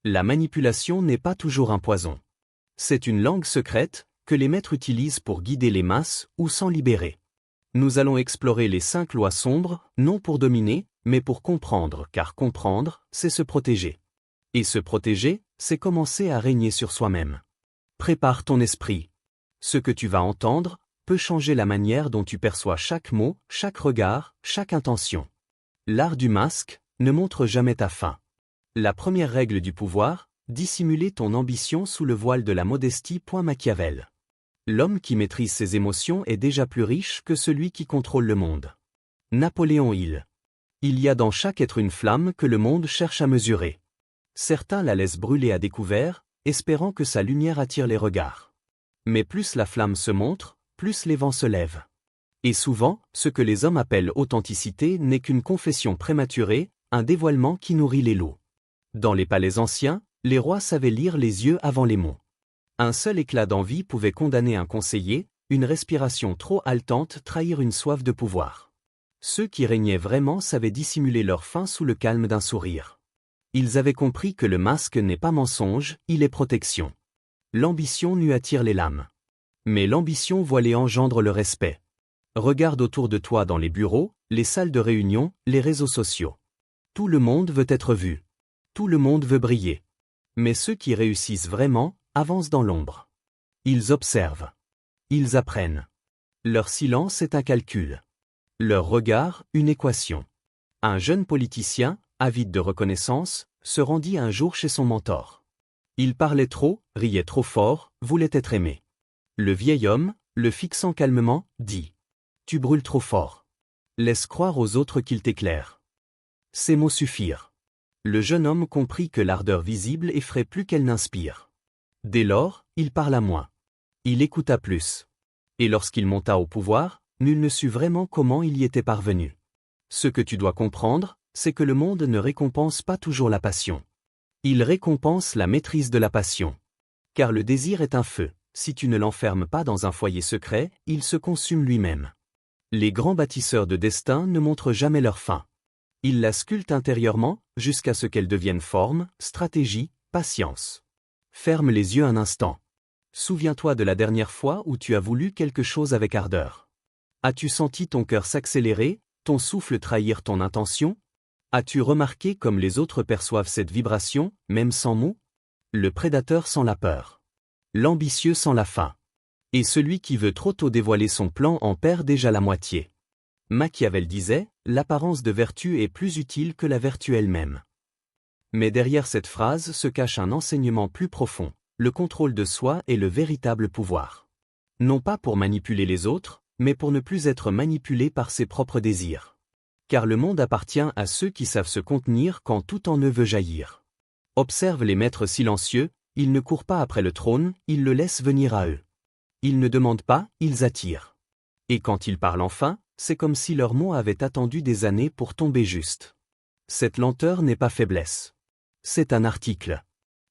La manipulation n'est pas toujours un poison. C'est une langue secrète que les maîtres utilisent pour guider les masses ou s'en libérer. Nous allons explorer les 5 lois sombres, non pour dominer, mais pour comprendre, car comprendre, c'est se protéger. Et se protéger, c'est commencer à régner sur soi-même. Prépare ton esprit. Ce que tu vas entendre peut changer la manière dont tu perçois chaque mot, chaque regard, chaque intention. L'art du masque ne montre jamais ta fin. La première règle du pouvoir, dissimuler ton ambition sous le voile de la modestie. Machiavel. L'homme qui maîtrise ses émotions est déjà plus riche que celui qui contrôle le monde. Napoléon Hill. Il y a dans chaque être une flamme que le monde cherche à mesurer. Certains la laissent brûler à découvert, espérant que sa lumière attire les regards. Mais plus la flamme se montre, plus les vents se lèvent. Et souvent, ce que les hommes appellent authenticité n'est qu'une confession prématurée, un dévoilement qui nourrit les loups. Dans les palais anciens, les rois savaient lire les yeux avant les mots. Un seul éclat d'envie pouvait condamner un conseiller, une respiration trop haletante trahir une soif de pouvoir. Ceux qui régnaient vraiment savaient dissimuler leur faim sous le calme d'un sourire. Ils avaient compris que le masque n'est pas mensonge, il est protection. L'ambition nue attire les lames. Mais l'ambition voilée engendre le respect. Regarde autour de toi dans les bureaux, les salles de réunion, les réseaux sociaux. Tout le monde veut être vu. Tout le monde veut briller. Mais ceux qui réussissent vraiment avancent dans l'ombre. Ils observent. Ils apprennent. Leur silence est un calcul. Leur regard, une équation. Un jeune politicien, avide de reconnaissance, se rendit un jour chez son mentor. Il parlait trop, riait trop fort, voulait être aimé. Le vieil homme, le fixant calmement, dit « Tu brûles trop fort. Laisse croire aux autres qu'ils t'éclairent. » Ces mots suffirent. Le jeune homme comprit que l'ardeur visible effraie plus qu'elle n'inspire. Dès lors, il parla moins. Il écouta plus. Et lorsqu'il monta au pouvoir, nul ne sut vraiment comment il y était parvenu. Ce que tu dois comprendre, c'est que le monde ne récompense pas toujours la passion. Il récompense la maîtrise de la passion. Car le désir est un feu, si tu ne l'enfermes pas dans un foyer secret, il se consume lui-même. Les grands bâtisseurs de destin ne montrent jamais leur fin. Ils la sculptent intérieurement, jusqu'à ce qu'elle devienne forme, stratégie, patience. Ferme les yeux un instant. Souviens-toi de la dernière fois où tu as voulu quelque chose avec ardeur. As-tu senti ton cœur s'accélérer, ton souffle trahir ton intention? As-tu remarqué comme les autres perçoivent cette vibration, même sans mots? Le prédateur sent la peur. L'ambitieux sent la faim. Et celui qui veut trop tôt dévoiler son plan en perd déjà la moitié. Machiavel disait, l'apparence de vertu est plus utile que la vertu elle-même. Mais derrière cette phrase se cache un enseignement plus profond. Le contrôle de soi est le véritable pouvoir. Non pas pour manipuler les autres, mais pour ne plus être manipulé par ses propres désirs. Car le monde appartient à ceux qui savent se contenir quand tout en eux veut jaillir. Observe les maîtres silencieux, ils ne courent pas après le trône, ils le laissent venir à eux. Ils ne demandent pas, ils attirent. Et quand ils parlent enfin, c'est comme si leurs mots avaient attendu des années pour tomber juste. Cette lenteur n'est pas faiblesse. C'est un article.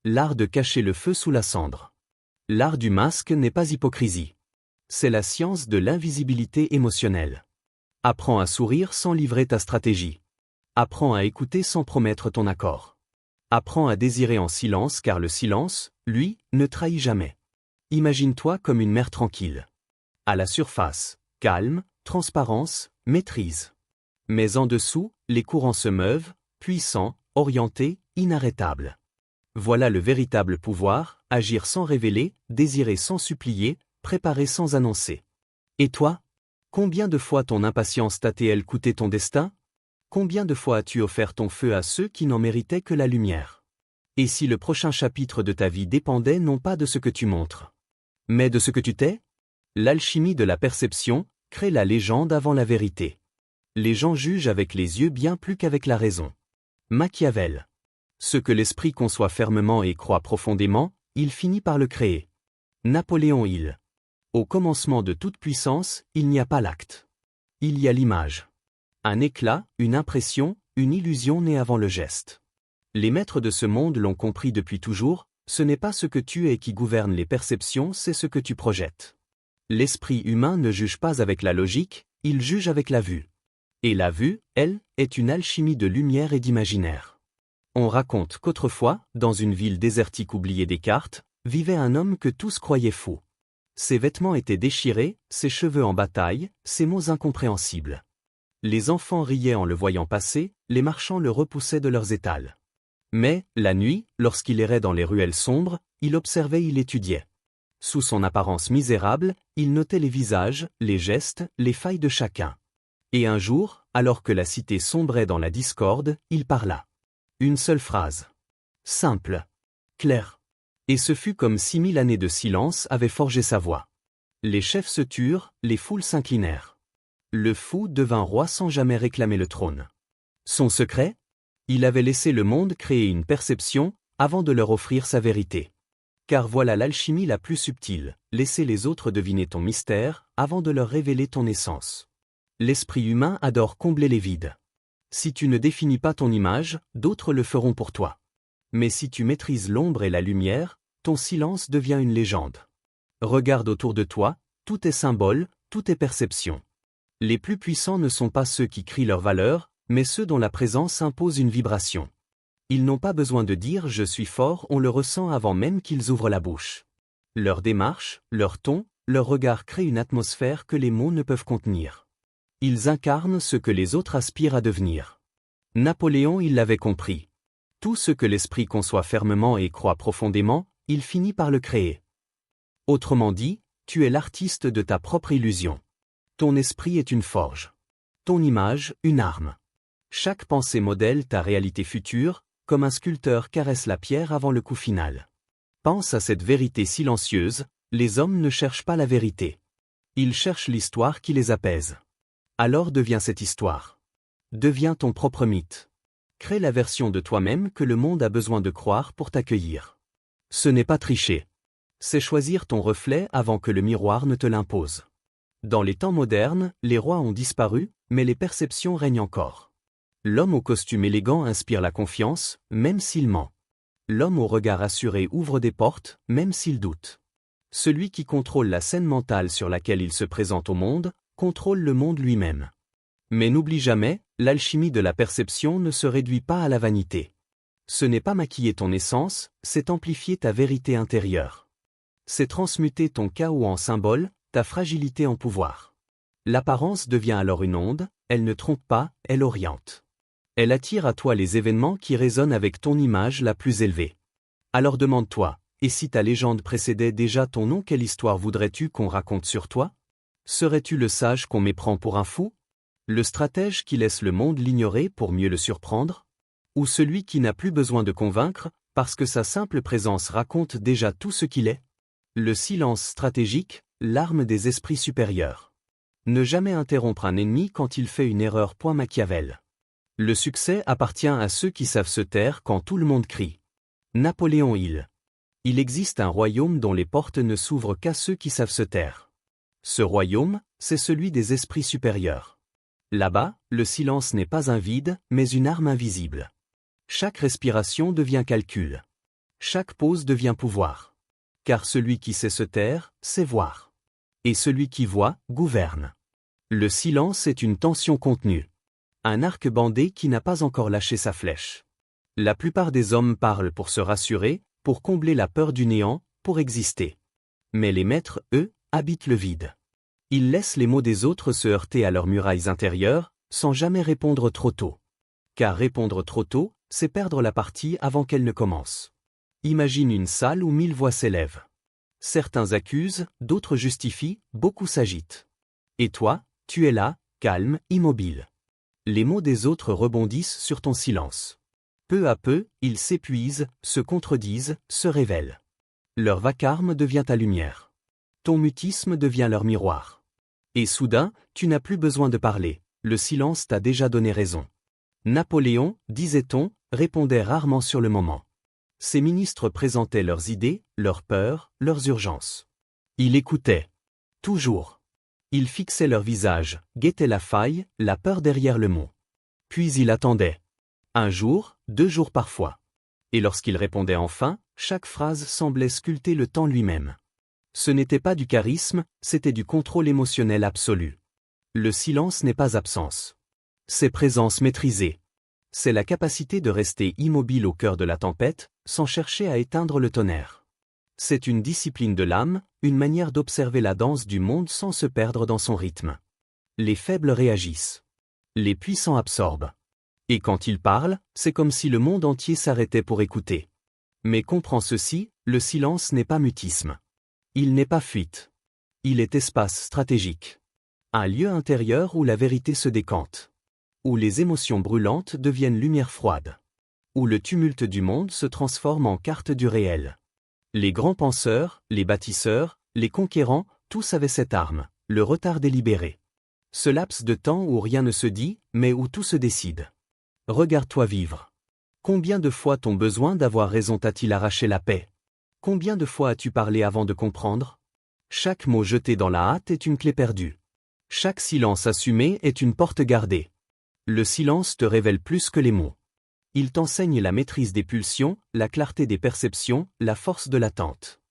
L'art de cacher le feu sous la cendre. L'art du masque n'est pas hypocrisie. C'est la science de l'invisibilité émotionnelle. Apprends à sourire sans livrer ta stratégie. Apprends à écouter sans promettre ton accord. Apprends à désirer en silence car le silence, lui, ne trahit jamais. Imagine-toi comme une mer tranquille. À la surface, calme, transparence, maîtrise. Mais en dessous, les courants se meuvent, puissants, orientés, inarrêtables. Voilà le véritable pouvoir, agir sans révéler, désirer sans supplier, préparer sans annoncer. Et toi? Combien de fois ton impatience t'a-t-elle coûté ton destin? Combien de fois as-tu offert ton feu à ceux qui n'en méritaient que la lumière? Et si le prochain chapitre de ta vie dépendait non pas de ce que tu montres, mais de ce que tu tais? L'alchimie de la perception crée la légende avant la vérité. Les gens jugent avec les yeux bien plus qu'avec la raison. Machiavel. Ce que l'esprit conçoit fermement et croit profondément, il finit par le créer. Napoléon Hill. Au commencement de toute puissance, il n'y a pas l'acte. Il y a l'image. Un éclat, une impression, une illusion née avant le geste. Les maîtres de ce monde l'ont compris depuis toujours, ce n'est pas ce que tu es qui gouverne les perceptions, c'est ce que tu projettes. L'esprit humain ne juge pas avec la logique, il juge avec la vue. Et la vue, elle, est une alchimie de lumière et d'imaginaire. On raconte qu'autrefois, dans une ville désertique oubliée des cartes, vivait un homme que tous croyaient fou. Ses vêtements étaient déchirés, ses cheveux en bataille, ses mots incompréhensibles. Les enfants riaient en le voyant passer, les marchands le repoussaient de leurs étals. Mais, la nuit, lorsqu'il errait dans les ruelles sombres, il observait, il étudiait. Sous son apparence misérable, il notait les visages, les gestes, les failles de chacun. Et un jour, alors que la cité sombrait dans la discorde, il parla. Une seule phrase. Simple. Claire. Et ce fut comme 6000 années de silence avaient forgé sa voix. Les chefs se turent, les foules s'inclinèrent. Le fou devint roi sans jamais réclamer le trône. Son secret? Il avait laissé le monde créer une perception, avant de leur offrir sa vérité. Car voilà l'alchimie la plus subtile, laisser les autres deviner ton mystère, avant de leur révéler ton essence. L'esprit humain adore combler les vides. Si tu ne définis pas ton image, d'autres le feront pour toi. Mais si tu maîtrises l'ombre et la lumière, ton silence devient une légende. Regarde autour de toi, tout est symbole, tout est perception. Les plus puissants ne sont pas ceux qui crient leur valeur, mais ceux dont la présence impose une vibration. Ils n'ont pas besoin de dire « je suis fort », on le ressent avant même qu'ils ouvrent la bouche. Leur démarche, leur ton, leur regard créent une atmosphère que les mots ne peuvent contenir. Ils incarnent ce que les autres aspirent à devenir. Napoléon, il l'avait compris. Tout ce que l'esprit conçoit fermement et croit profondément, il finit par le créer. Autrement dit, tu es l'artiste de ta propre illusion. Ton esprit est une forge. Ton image, une arme. Chaque pensée modèle ta réalité future, comme un sculpteur caresse la pierre avant le coup final. Pense à cette vérité silencieuse, les hommes ne cherchent pas la vérité. Ils cherchent l'histoire qui les apaise. Alors deviens cette histoire. Deviens ton propre mythe. Crée la version de toi-même que le monde a besoin de croire pour t'accueillir. Ce n'est pas tricher. C'est choisir ton reflet avant que le miroir ne te l'impose. Dans les temps modernes, les rois ont disparu, mais les perceptions règnent encore. L'homme au costume élégant inspire la confiance, même s'il ment. L'homme au regard assuré ouvre des portes, même s'il doute. Celui qui contrôle la scène mentale sur laquelle il se présente au monde, contrôle le monde lui-même. Mais n'oublie jamais, l'alchimie de la perception ne se réduit pas à la vanité. Ce n'est pas maquiller ton essence, c'est amplifier ta vérité intérieure. C'est transmuter ton chaos en symbole, ta fragilité en pouvoir. L'apparence devient alors une onde, elle ne trompe pas, elle oriente. Elle attire à toi les événements qui résonnent avec ton image la plus élevée. Alors demande-toi, et si ta légende précédait déjà ton nom, quelle histoire voudrais-tu qu'on raconte sur toi? Serais-tu le sage qu'on méprend pour un fou? Le stratège qui laisse le monde l'ignorer pour mieux le surprendre? Ou celui qui n'a plus besoin de convaincre, parce que sa simple présence raconte déjà tout ce qu'il est? Le silence stratégique, l'arme des esprits supérieurs. Ne jamais interrompre un ennemi quand il fait une erreur. Point Machiavel. Le succès appartient à ceux qui savent se taire quand tout le monde crie. Napoléon Hill. Il existe un royaume dont les portes ne s'ouvrent qu'à ceux qui savent se taire. Ce royaume, c'est celui des esprits supérieurs. Là-bas, le silence n'est pas un vide, mais une arme invisible. Chaque respiration devient calcul. Chaque pause devient pouvoir. Car celui qui sait se taire, sait voir. Et celui qui voit, gouverne. Le silence est une tension contenue. Un arc bandé qui n'a pas encore lâché sa flèche. La plupart des hommes parlent pour se rassurer, pour combler la peur du néant, pour exister. Mais les maîtres, eux, habitent le vide. Ils laissent les mots des autres se heurter à leurs murailles intérieures, sans jamais répondre trop tôt. Car répondre trop tôt, c'est perdre la partie avant qu'elle ne commence. Imagine une salle où 1000 voix s'élèvent. Certains accusent, d'autres justifient, beaucoup s'agitent. Et toi, tu es là, calme, immobile. Les mots des autres rebondissent sur ton silence. Peu à peu, ils s'épuisent, se contredisent, se révèlent. Leur vacarme devient ta lumière. Ton mutisme devient leur miroir. Et soudain, tu n'as plus besoin de parler, le silence t'a déjà donné raison. Napoléon, disait-on, répondait rarement sur le moment. Ses ministres présentaient leurs idées, leurs peurs, leurs urgences. Il écoutait. Toujours. Il fixait leur visage, guettait la faille, la peur derrière le mot. Puis il attendait. Un jour, 2 jours parfois. Et lorsqu'il répondait enfin, chaque phrase semblait sculpter le temps lui-même. Ce n'était pas du charisme, c'était du contrôle émotionnel absolu. Le silence n'est pas absence. C'est présence maîtrisée. C'est la capacité de rester immobile au cœur de la tempête, sans chercher à éteindre le tonnerre. C'est une discipline de l'âme, une manière d'observer la danse du monde sans se perdre dans son rythme. Les faibles réagissent. Les puissants absorbent. Et quand ils parlent, c'est comme si le monde entier s'arrêtait pour écouter. Mais comprends ceci, le silence n'est pas mutisme. Il n'est pas fuite. Il est espace stratégique. Un lieu intérieur où la vérité se décante. Où les émotions brûlantes deviennent lumière froide. Où le tumulte du monde se transforme en carte du réel. Les grands penseurs, les bâtisseurs, les conquérants, tous avaient cette arme, le retard délibéré. Ce laps de temps où rien ne se dit, mais où tout se décide. Regarde-toi vivre. Combien de fois ton besoin d'avoir raison t'a-t-il arraché la paix? Combien de fois as-tu parlé avant de comprendre? Chaque mot jeté dans la hâte est une clé perdue. Chaque silence assumé est une porte gardée. Le silence te révèle plus que les mots. Il t'enseigne la maîtrise des pulsions, la clarté des perceptions, la force de l'attente.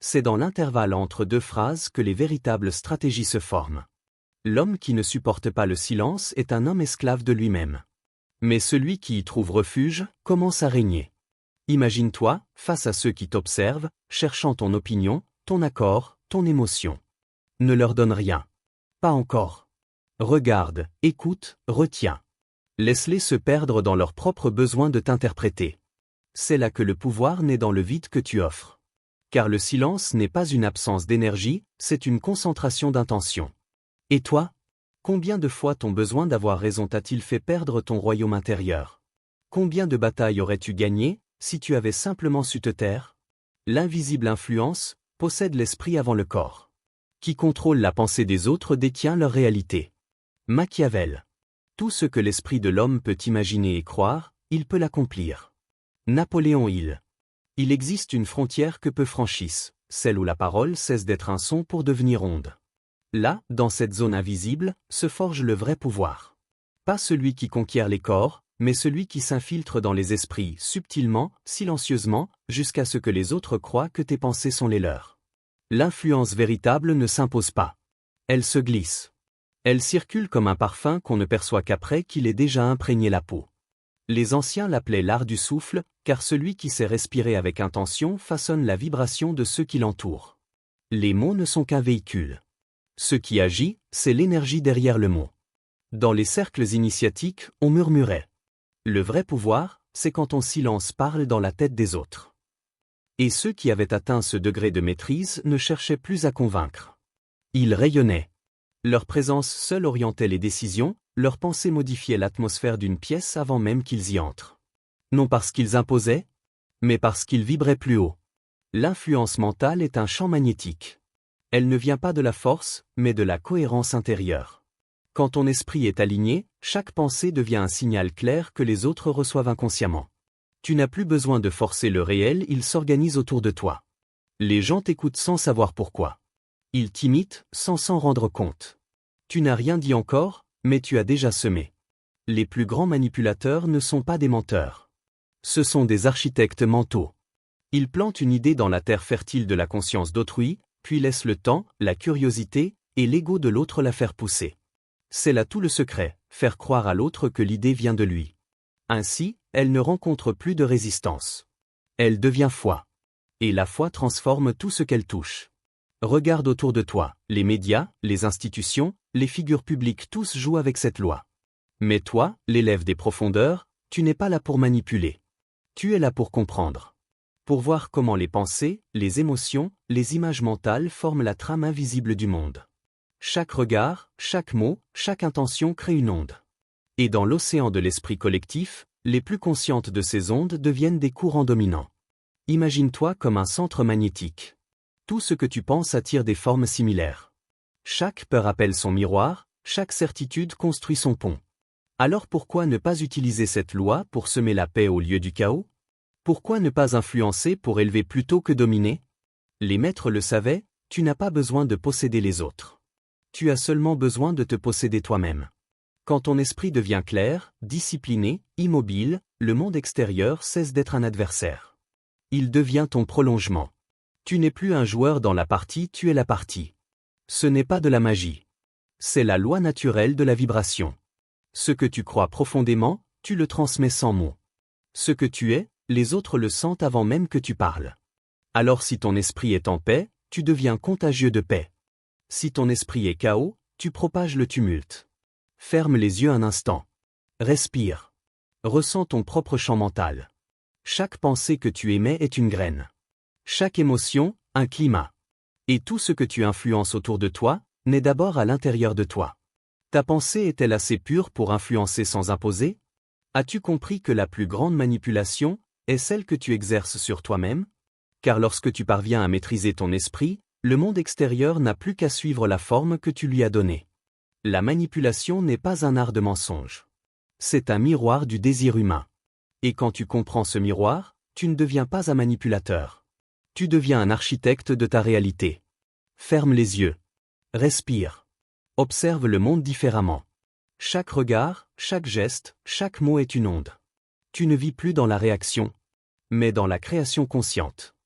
C'est dans l'intervalle entre deux phrases que les véritables stratégies se forment. L'homme qui ne supporte pas le silence est un homme esclave de lui-même. Mais celui qui y trouve refuge commence à régner. Imagine-toi, face à ceux qui t'observent, cherchant ton opinion, ton accord, ton émotion. Ne leur donne rien. Pas encore. Regarde, écoute, retiens. Laisse-les se perdre dans leur propre besoin de t'interpréter. C'est là que le pouvoir naît dans le vide que tu offres. Car le silence n'est pas une absence d'énergie, c'est une concentration d'intention. Et toi? Combien de fois ton besoin d'avoir raison t'a-t-il fait perdre ton royaume intérieur? Combien de batailles aurais-tu gagné, si tu avais simplement su te taire? L'invisible influence possède l'esprit avant le corps. Qui contrôle la pensée des autres détient leur réalité. Machiavel. Tout ce que l'esprit de l'homme peut imaginer et croire, il peut l'accomplir. Napoléon Hill. Il existe une frontière que peu franchissent, celle où la parole cesse d'être un son pour devenir onde. Là, dans cette zone invisible, se forge le vrai pouvoir. Pas celui qui conquiert les corps, mais celui qui s'infiltre dans les esprits subtilement, silencieusement, jusqu'à ce que les autres croient que tes pensées sont les leurs. L'influence véritable ne s'impose pas. Elle se glisse. Elle circule comme un parfum qu'on ne perçoit qu'après qu'il ait déjà imprégné la peau. Les anciens l'appelaient l'art du souffle, car celui qui sait respirer avec intention façonne la vibration de ceux qui l'entourent. Les mots ne sont qu'un véhicule. Ce qui agit, c'est l'énergie derrière le mot. Dans les cercles initiatiques, on murmurait. Le vrai pouvoir, c'est quand ton silence parle dans la tête des autres. Et ceux qui avaient atteint ce degré de maîtrise ne cherchaient plus à convaincre. Ils rayonnaient. Leur présence seule orientait les décisions, leurs pensées modifiaient l'atmosphère d'une pièce avant même qu'ils y entrent. Non parce qu'ils imposaient, mais parce qu'ils vibraient plus haut. L'influence mentale est un champ magnétique. Elle ne vient pas de la force, mais de la cohérence intérieure. Quand ton esprit est aligné, chaque pensée devient un signal clair que les autres reçoivent inconsciemment. Tu n'as plus besoin de forcer le réel, il s'organise autour de toi. Les gens t'écoutent sans savoir pourquoi. Ils t'imitent sans s'en rendre compte. Tu n'as rien dit encore, mais tu as déjà semé. Les plus grands manipulateurs ne sont pas des menteurs. Ce sont des architectes mentaux. Ils plantent une idée dans la terre fertile de la conscience d'autrui, puis laissent le temps, la curiosité et l'ego de l'autre la faire pousser. C'est là tout le secret, faire croire à l'autre que l'idée vient de lui. Ainsi, elle ne rencontre plus de résistance. Elle devient foi. Et la foi transforme tout ce qu'elle touche. Regarde autour de toi, les médias, les institutions, les figures publiques tous jouent avec cette loi. Mais toi, l'élève des profondeurs, tu n'es pas là pour manipuler. Tu es là pour comprendre. Pour voir comment les pensées, les émotions, les images mentales forment la trame invisible du monde. Chaque regard, chaque mot, chaque intention crée une onde. Et dans l'océan de l'esprit collectif, les plus conscientes de ces ondes deviennent des courants dominants. Imagine-toi comme un centre magnétique. Tout ce que tu penses attire des formes similaires. Chaque peur appelle son miroir, chaque certitude construit son pont. Alors pourquoi ne pas utiliser cette loi pour semer la paix au lieu du chaos? Pourquoi ne pas influencer pour élever plutôt que dominer? Les maîtres le savaient, tu n'as pas besoin de posséder les autres. Tu as seulement besoin de te posséder toi-même. Quand ton esprit devient clair, discipliné, immobile, le monde extérieur cesse d'être un adversaire. Il devient ton prolongement. Tu n'es plus un joueur dans la partie, tu es la partie. Ce n'est pas de la magie. C'est la loi naturelle de la vibration. Ce que tu crois profondément, tu le transmets sans mots. Ce que tu es, les autres le sentent avant même que tu parles. Alors si ton esprit est en paix, tu deviens contagieux de paix. Si ton esprit est chaos, tu propages le tumulte. Ferme les yeux un instant. Respire. Ressens ton propre champ mental. Chaque pensée que tu émets est une graine. Chaque émotion, un climat. Et tout ce que tu influences autour de toi, naît d'abord à l'intérieur de toi. Ta pensée est-elle assez pure pour influencer sans imposer? As-tu compris que la plus grande manipulation est celle que tu exerces sur toi-même? Car lorsque tu parviens à maîtriser ton esprit, le monde extérieur n'a plus qu'à suivre la forme que tu lui as donnée. La manipulation n'est pas un art de mensonge. C'est un miroir du désir humain. Et quand tu comprends ce miroir, tu ne deviens pas un manipulateur. Tu deviens un architecte de ta réalité. Ferme les yeux. Respire. Observe le monde différemment. Chaque regard, chaque geste, chaque mot est une onde. Tu ne vis plus dans la réaction, mais dans la création consciente.